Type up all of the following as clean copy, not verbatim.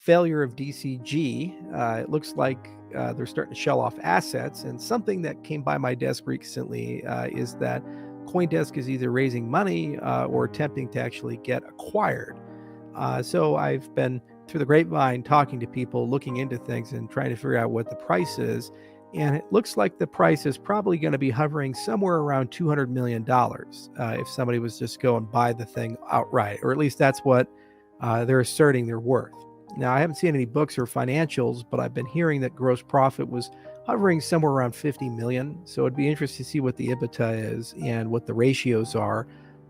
failure of DCG. It looks like they're starting to shell off assets. And something that came by my desk recently is that Coindesk is either raising money or attempting to actually get acquired. So I've been through the grapevine talking to people, looking into things and trying to figure out what the price is. And it looks like the price is probably going to be hovering somewhere around $200 million if somebody was just go and buy the thing outright, or at least that's what they're asserting they're worth. Now, I haven't seen any books or financials, but I've been hearing that gross profit was hovering somewhere around 50 million. So it'd be interesting to see what the EBITDA is and what the ratios are,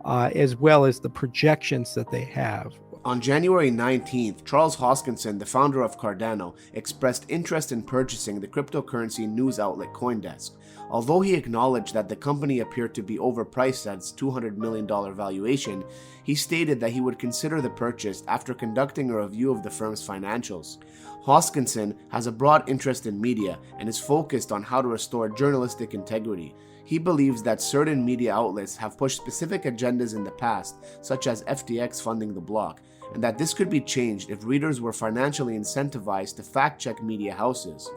as well as the projections that they have. On January 19th, Charles Hoskinson, the founder of Cardano, expressed interest in purchasing the cryptocurrency news outlet Coindesk. Although he acknowledged that the company appeared to be overpriced at its $200 million valuation, he stated that he would consider the purchase after conducting a review of the firm's financials. Hoskinson has a broad interest in media and is focused on how to restore journalistic integrity. He believes that certain media outlets have pushed specific agendas in the past, such as FTX funding the block, and that this could be changed if readers were financially incentivized to fact-check media houses.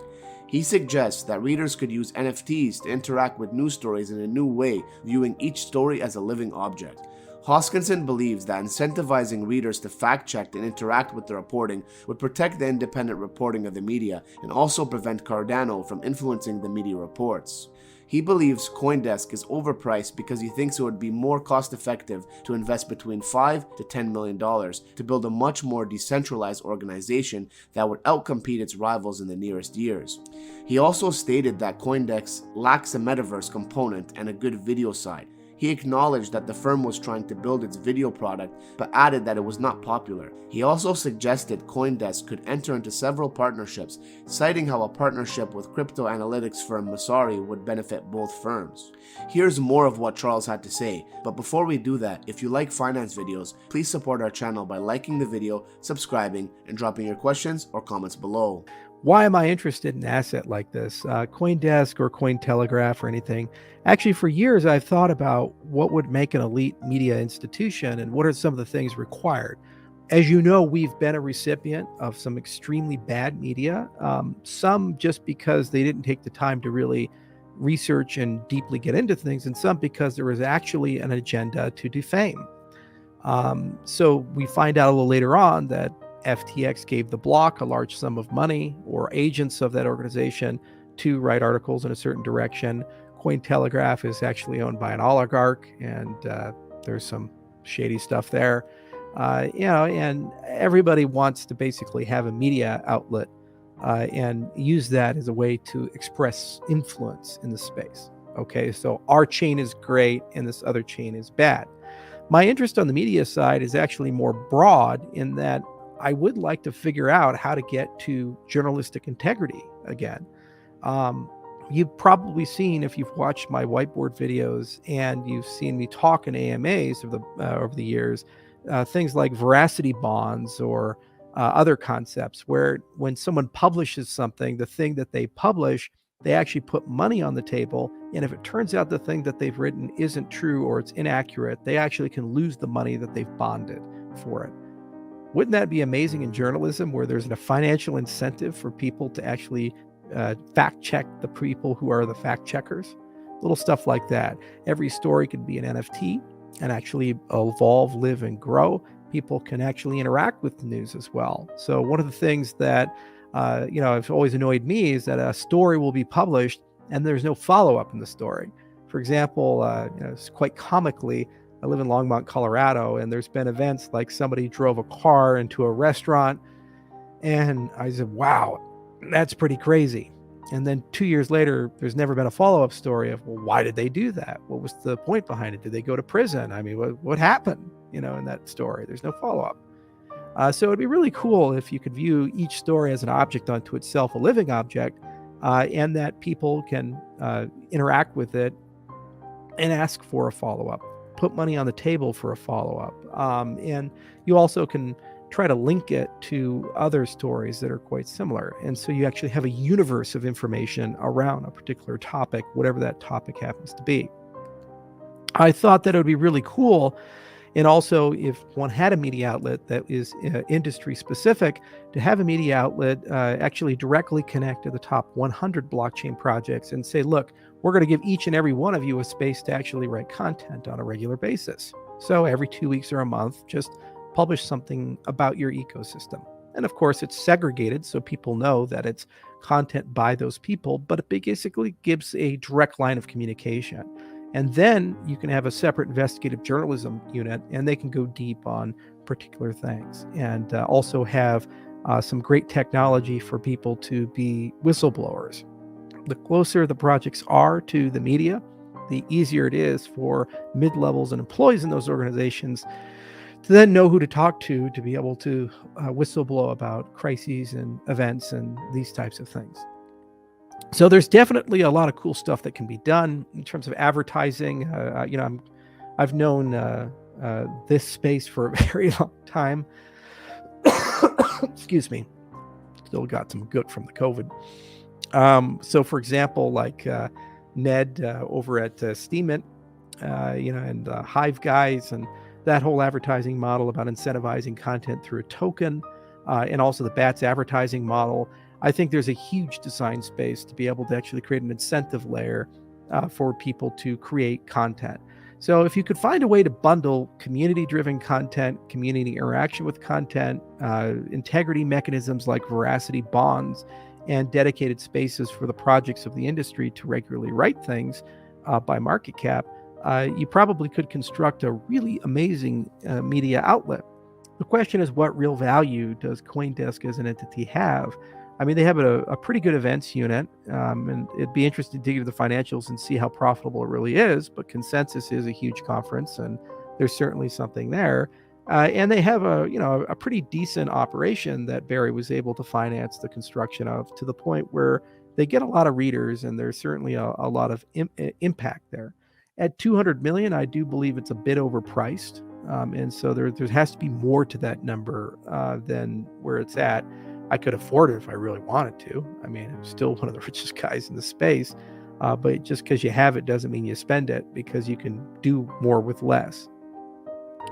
He suggests that readers could use NFTs to interact with news stories in a new way, viewing each story as a living object. Hoskinson believes that incentivizing readers to fact-check and interact with the reporting would protect the independent reporting of the media and also prevent Cardano from influencing the media reports. He believes Coindesk is overpriced because he thinks it would be more cost-effective to invest between $5 to $10 million to build a much more decentralized organization that would outcompete its rivals in the nearest years. He also stated that Coindesk lacks a metaverse component and a good video side. He acknowledged that the firm was trying to build its video product, but added that it was not popular. He also suggested Coindesk could enter into several partnerships, citing how a partnership with crypto analytics firm Messari would benefit both firms. Here's more of what Charles had to say, but before we do that, if you like finance videos, please support our channel by liking the video, subscribing, and dropping your questions or comments below. Why am I interested in an asset like this? Coindesk or Cointelegraph or anything. Actually, for years, I've thought about what would make an elite media institution and what are some of the things required. As you know, we've been a recipient of some extremely bad media, some just because they didn't take the time to really research and deeply get into things, and some because there was actually an agenda to defame. So we find out a little later on that FTX gave the block a large sum of money or agents of that organization to write articles in a certain direction. Cointelegraph is actually owned by an oligarch, and there's some shady stuff there. And everybody wants to basically have a media outlet and use that as a way to express influence in the space. Okay, so our chain is great and this other chain is bad. My interest on the media side is actually more broad in that I would like to figure out how to get to journalistic integrity again. You've probably seen, if you've watched my whiteboard videos and you've seen me talk in AMAs over the years, things like veracity bonds or other concepts where when someone publishes something, the thing that they publish, they actually put money on the table. And if it turns out the thing that they've written isn't true or it's inaccurate, they actually can lose the money that they've bonded for it. Wouldn't that be amazing in journalism where there's a financial incentive for people to actually fact check the people who are the fact checkers? Little stuff like that. Every story could be an NFT and actually evolve, live, and grow. People can actually interact with the news as well. So one of the things that have always annoyed me is that a story will be published and there's no follow-up in the story. For example, it's quite comically, I live in Longmont, Colorado, and there's been events like somebody drove a car into a restaurant, and I said, wow, that's pretty crazy. And then 2 years later, there's never been a follow-up story of, well, why did they do that? What was the point behind it? Did they go to prison? I mean, what happened, in that story? There's no follow-up. So it'd be really cool if you could view each story as an object unto itself, a living object, and that people can interact with it and ask for a follow-up, put money on the table for a follow-up. And you also can try to link it to other stories that are quite similar. And so you actually have a universe of information around a particular topic, whatever that topic happens to be. I thought that it would be really cool And also, if one had a media outlet that is industry specific, to have a media outlet actually directly connect to the top 100 blockchain projects and say, look, we're going to give each and every one of you a space to actually write content on a regular basis. So every 2 weeks or a month, just publish something about your ecosystem. And of course, it's segregated so people know that it's content by those people, but it basically gives a direct line of communication. And then you can have a separate investigative journalism unit, and they can go deep on particular things, and also have some great technology for people to be whistleblowers. The closer the projects are to the media, the easier it is for mid-levels and employees in those organizations to then know who to talk to be able to whistleblow about crises and events and these types of things. So there's definitely a lot of cool stuff that can be done in terms of advertising. I've known this space for a very long time. Excuse me. Still got some good from the COVID. So for example, like Ned over at Steemit, and Hive Guys, and that whole advertising model about incentivizing content through a token, and also the BATS advertising model. I think there's a huge design space to be able to actually create an incentive layer for people to create content. So if you could find a way to bundle community-driven content, community interaction with content, integrity mechanisms like veracity bonds, and dedicated spaces for the projects of the industry to regularly write things by market cap, you probably could construct a really amazing media outlet. The question is, what real value does Coindesk as an entity have? I mean, they have a pretty good events unit, and it'd be interesting to dig into the financials and see how profitable it really is, but Consensus is a huge conference, and there's certainly something there. And they have a pretty decent operation that Barry was able to finance the construction of, to the point where they get a lot of readers, and there's certainly a lot of impact there. At 200 million, I do believe it's a bit overpriced, and so there has to be more to that number than where it's at. I could afford it if I really wanted to. I mean, I'm still one of the richest guys in the space, but just because you have it doesn't mean you spend it, because you can do more with less.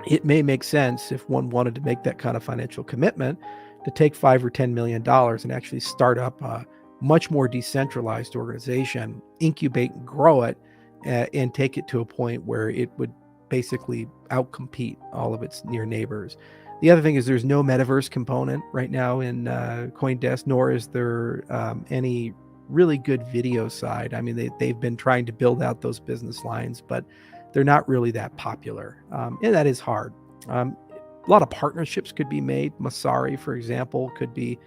It may make sense, if one wanted to make that kind of financial commitment, to take $5 or $10 million and actually start up a much more decentralized organization, incubate and grow it, and take it to a point where it would basically outcompete all of its near neighbors. The other thing is there's no metaverse component right now in Coindesk, nor is there any really good video side. I mean, they've been trying to build out those business lines, but they're not really that popular, and that is hard. A lot of partnerships could be made. Masari, for example, could be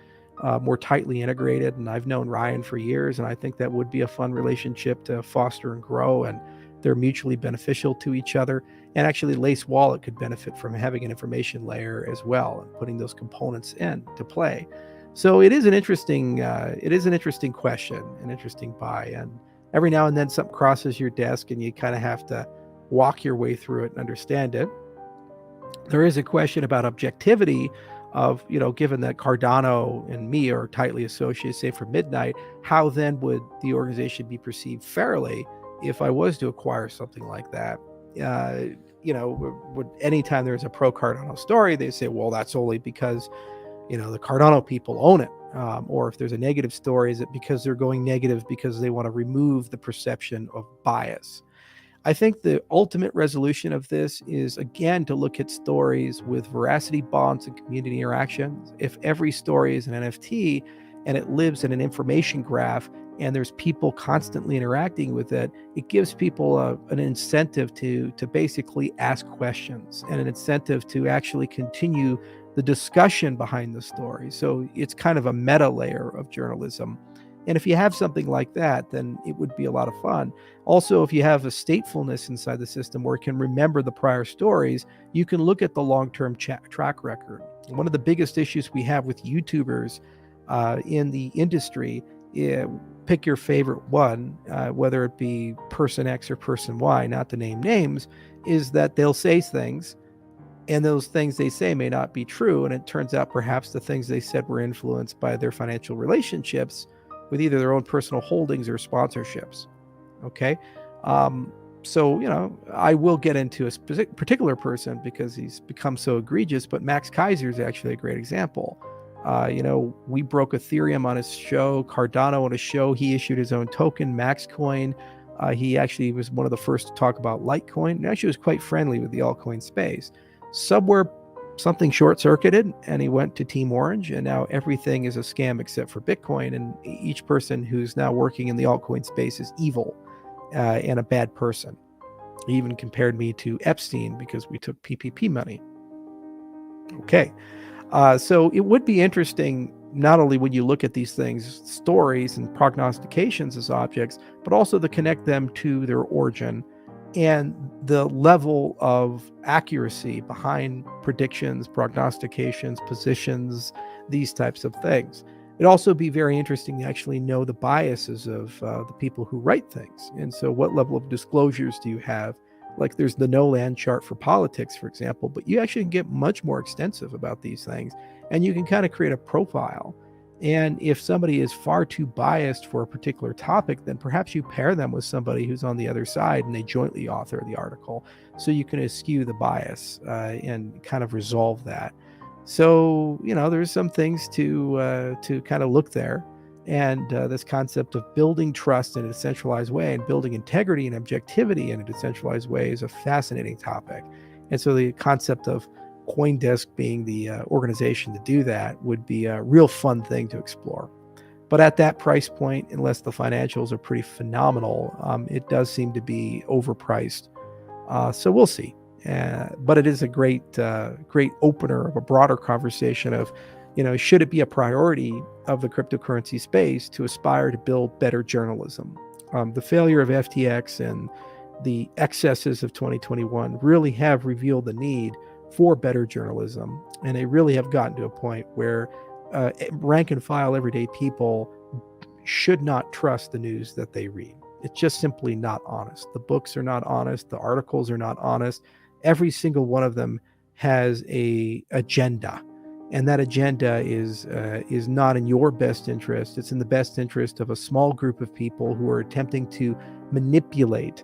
more tightly integrated, and I've known Ryan for years, and I think that would be a fun relationship to foster and grow, and they're mutually beneficial to each other. And actually, Lace Wallet could benefit from having an information layer as well, and putting those components in to play. So it is an interesting question, an interesting buy, and every now and then something crosses your desk, and you kind of have to walk your way through it and understand it. There is a question about objectivity of, given that Cardano and me are tightly associated, say for Midnight, how then would the organization be perceived fairly if I was to acquire something like that? Would anytime there's a pro Cardano story, they say, well, that's only because, the Cardano people own it. Or if there's a negative story, is it because they're going negative because they want to remove the perception of bias? I think the ultimate resolution of this is, again, to look at stories with veracity bonds and community interactions. If every story is an NFT and it lives in an information graph and there's people constantly interacting with it, it gives people an incentive to basically ask questions, and an incentive to actually continue the discussion behind the story. So it's kind of a meta layer of journalism. And if you have something like that, then it would be a lot of fun. Also, if you have a statefulness inside the system where it can remember the prior stories, you can look at the long-term track record. One of the biggest issues we have with YouTubers in the industry, pick your favorite one, whether it be person X or person Y, not to name names, is that they'll say things, and those things they say may not be true. And it turns out perhaps the things they said were influenced by their financial relationships with either their own personal holdings or sponsorships. Okay. So, I will get into a particular person because he's become so egregious, but Max Kaiser is actually a great example. We broke Ethereum on his show, Cardano on his show. He issued his own token, Maxcoin. He actually was one of the first to talk about Litecoin, and actually was quite friendly with the altcoin space. Somewhere, something short-circuited, and he went to Team Orange, and now everything is a scam except for Bitcoin, and each person who's now working in the altcoin space is evil and a bad person. He even compared me to Epstein because we took PPP money. Okay. So it would be interesting, not only when you look at these things, stories and prognostications as objects, but also to connect them to their origin and the level of accuracy behind predictions, prognostications, positions, these types of things. It'd also be very interesting to actually know the biases of the people who write things. And so what level of disclosures do you have? Like there's the no land chart for politics, for example, but you actually can get much more extensive about these things, and you can kind of create a profile. And if somebody is far too biased for a particular topic, then perhaps you pair them with somebody who's on the other side and they jointly author the article, so you can eschew the bias and kind of resolve that. So, there's some things to kind of look there. And this concept of building trust in a decentralized way and building integrity and objectivity in a decentralized way is a fascinating topic. And so the concept of Coindesk being the organization to do that would be a real fun thing to explore. But at that price point, unless the financials are pretty phenomenal, it does seem to be overpriced. So we'll see. But it is a great opener of a broader conversation of, should it be a priority of the cryptocurrency space to aspire to build better journalism? The failure of FTX and the excesses of 2021 really have revealed the need for better journalism. And they really have gotten to a point where rank and file everyday people should not trust the news that they read. It's just simply not honest. The books are not honest. The articles are not honest. Every single one of them has a agenda. And that agenda is not in your best interest. It's in the best interest of a small group of people who are attempting to manipulate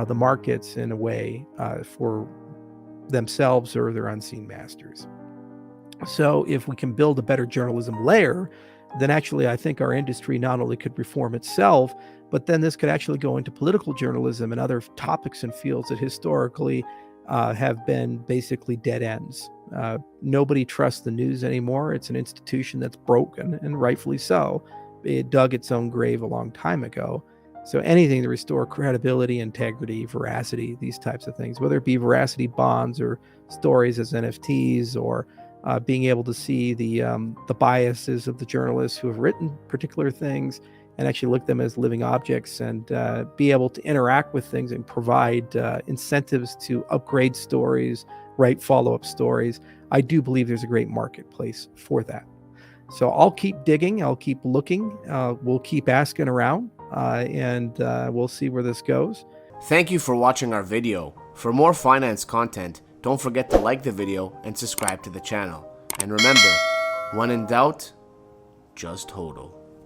the markets in a way for themselves or their unseen masters. So if we can build a better journalism layer, then actually I think our industry not only could reform itself, but then this could actually go into political journalism and other topics and fields that historically have been basically dead ends. Nobody trusts the news anymore. It's an institution that's broken, and rightfully so. It dug its own grave a long time ago. So anything to restore credibility, integrity, veracity, these types of things, whether it be veracity bonds or stories as NFTs, or being able to see the biases of the journalists who have written particular things and actually look at them as living objects, and be able to interact with things and provide incentives to upgrade stories, write follow-up stories. I do believe there's a great marketplace for that. So I'll keep digging. I'll keep looking. We'll keep asking around, and we'll see where this goes. Thank you for watching our video. For more finance content, don't forget to like the video and subscribe to the channel. And remember, when in doubt, just hodl.